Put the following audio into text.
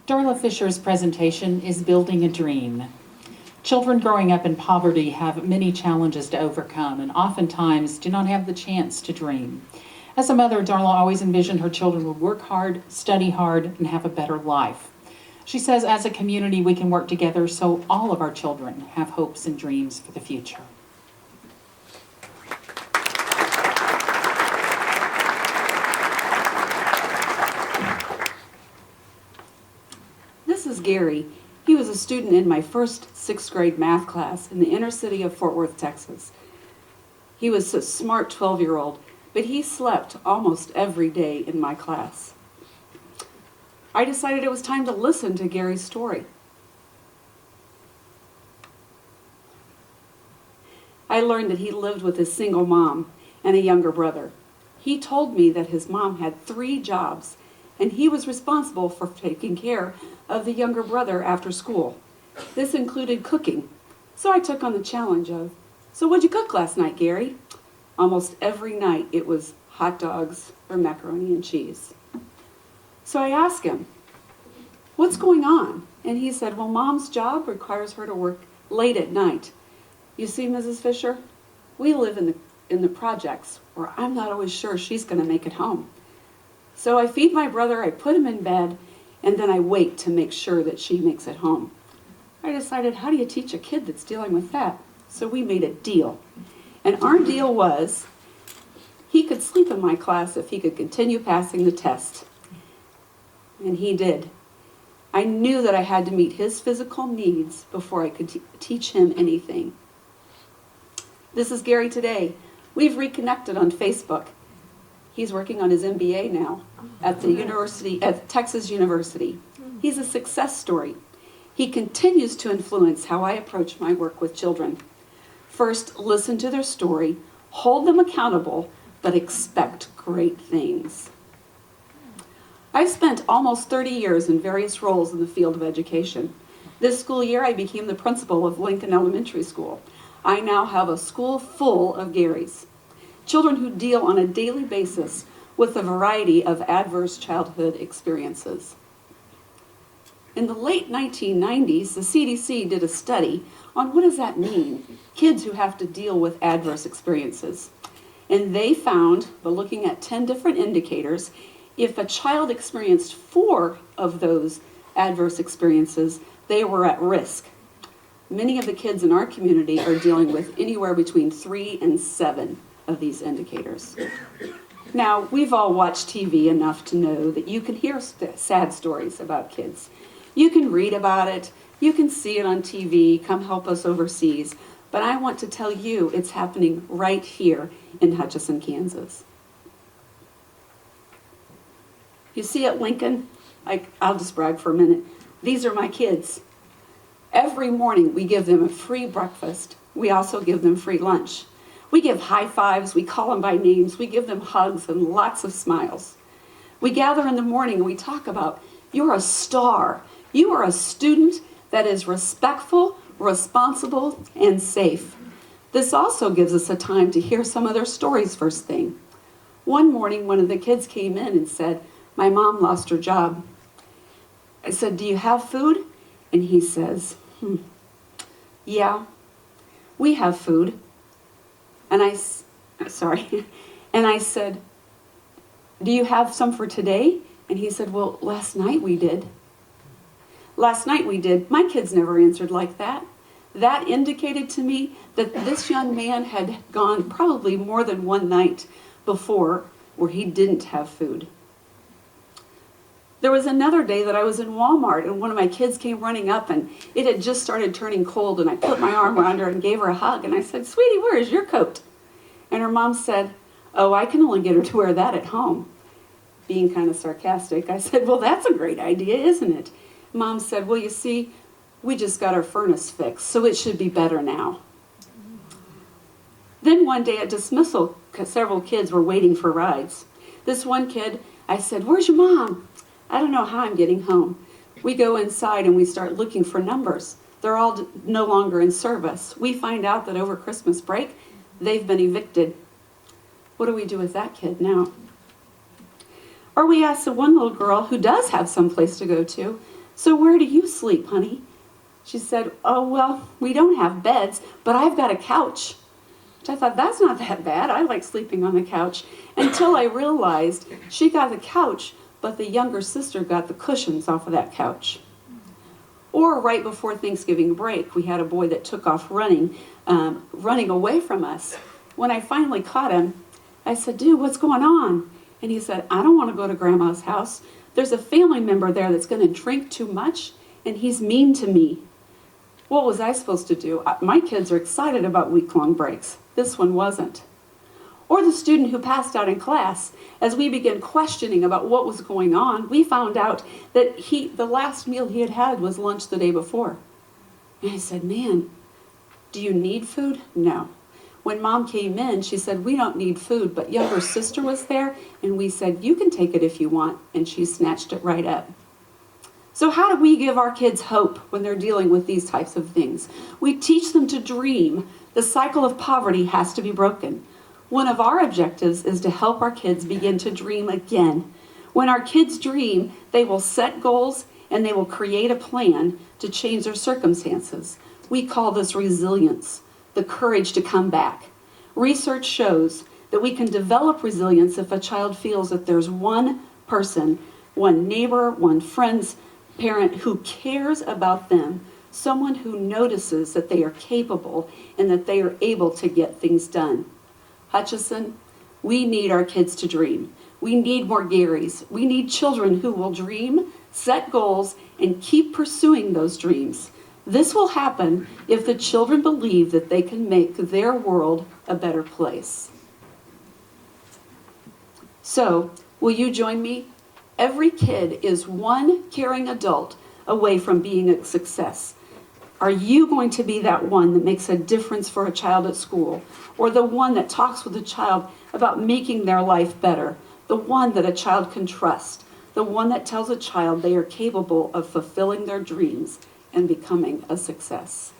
Darla Fisher's presentation is Building a Dream. Children growing up in poverty have many challenges to overcome and oftentimes do not have the chance to dream. As a mother, Darla always envisioned her children would work hard, study hard, and have a better life. She says as a community we can work together so all of our children have hopes and dreams for the future. This is Gary. He was a student in my first 6th grade math class in the inner city of Fort Worth, Texas. He was a smart 12-year-old, but he slept almost every day in my class. I decided it was time to listen to Gary's story. I learned that he lived with his single mom and a younger brother. He told me that his mom had 3 jobs, and he was responsible for taking care of the younger brother after school. This included cooking. So I took on the challenge of, "So what'd you cook last night, Gary?" Almost every night it was hot dogs or macaroni and cheese. So I asked him, "What's going on?" And he said, "Well, Mom's job requires her to work late at night. You see, Mrs. Fisher, we live in the projects where I'm not always sure she's going to make it home. So I feed my brother, I put him in bed, and then I wait to make sure that she makes it home." I decided, how do you teach a kid that's dealing with that? So we made a deal. And our deal was, he could sleep in my class if he could continue passing the test. And he did. I knew that I had to meet his physical needs before I could teach him anything. This is Gary today. We've reconnected on Facebook. He's working on his MBA now at the university, at Texas University. He's a success story. He continues to influence how I approach my work with children. First, listen to their story, hold them accountable, but expect great things. I've spent almost 30 years in various roles in the field of education. This school year, I became the principal of Lincoln Elementary School. I now have a school full of Garys. Children who deal on a daily basis with a variety of adverse childhood experiences. In the late 1990s, the CDC did a study on what does that mean, kids who have to deal with adverse experiences. And they found, by looking at 10 different indicators, if a child experienced 4 of those adverse experiences, they were at risk. Many of the kids in our community are dealing with anywhere between 3 and 7 of these indicators. Now, we've all watched TV enough to know that you can hear sad stories about kids. You can read about it, you can see it on TV, come help us overseas, but I want to tell you it's happening right here in Hutchinson, Kansas. You see at Lincoln, I'll just brag for a minute, these are my kids. Every morning we give them a free breakfast. We also give them free lunch. We give high fives, we call them by names, we give them hugs and lots of smiles. We gather in the morning and we talk about, you're a star. You are a student that is respectful, responsible, and safe. This also gives us a time to hear some of their stories first thing. One morning, one of the kids came in and said, "My mom lost her job." I said, "Do you have food?" And he says, "Yeah, we have food." And I said, "Do you have some for today?" And he said, "Well, last night we did." Last night we did. My kids never answered like that. That indicated to me that this young man had gone probably more than one night before where he didn't have food. There was another day that I was in Walmart and one of my kids came running up and it had just started turning cold and I put my arm around her and gave her a hug and I said, "Sweetie, where is your coat?" And her mom said, "Oh, I can only get her to wear that at home." Being kind of sarcastic, I said, "Well, that's a great idea, isn't it?" Mom said, "Well, you see, we just got our furnace fixed, so it should be better now." Then one day at dismissal, several kids were waiting for rides. This one kid, I said, "Where's your mom?" "I don't know how I'm getting home." We go inside and we start looking for numbers. They're all no longer in service. We find out that over Christmas break, they've been evicted. What do we do with that kid now? Or we asked the one little girl who does have some place to go to, "So where do you sleep, honey?" She said, "Oh, well, we don't have beds, but I've got a couch." Which I thought, that's not that bad. I like sleeping on the couch. Until I realized she got the couch, but the younger sister got the cushions off of that couch. Or right before Thanksgiving break, we had a boy that took off running away from us. When I finally caught him, I said, "Dude, what's going on?" And he said, "I don't want to go to Grandma's house. There's a family member there that's going to drink too much, and he's mean to me." What was I supposed to do? My kids are excited about week-long breaks. This one wasn't. Or the student who passed out in class. As we began questioning about what was going on, we found out that the last meal he had had was lunch the day before. And I said, "Man, do you need food?" "No." When Mom came in, she said, "We don't need food," but younger sister was there, and we said, "You can take it if you want," and she snatched it right up. So how do we give our kids hope when they're dealing with these types of things? We teach them to dream. The cycle of poverty has to be broken. One of our objectives is to help our kids begin to dream again. When our kids dream, they will set goals and they will create a plan to change their circumstances. We call this resilience, the courage to come back. Research shows that we can develop resilience if a child feels that there's one person, one neighbor, one friend's parent who cares about them, someone who notices that they are capable and that they are able to get things done. Hutchinson, we need our kids to dream. We need more Garys. We need children who will dream, set goals, and keep pursuing those dreams. This will happen if the children believe that they can make their world a better place. So, will you join me? Every kid is one caring adult away from being a success. Are you going to be that one that makes a difference for a child at school? Or the one that talks with a child about making their life better? The one that a child can trust? The one that tells a child they are capable of fulfilling their dreams and becoming a success?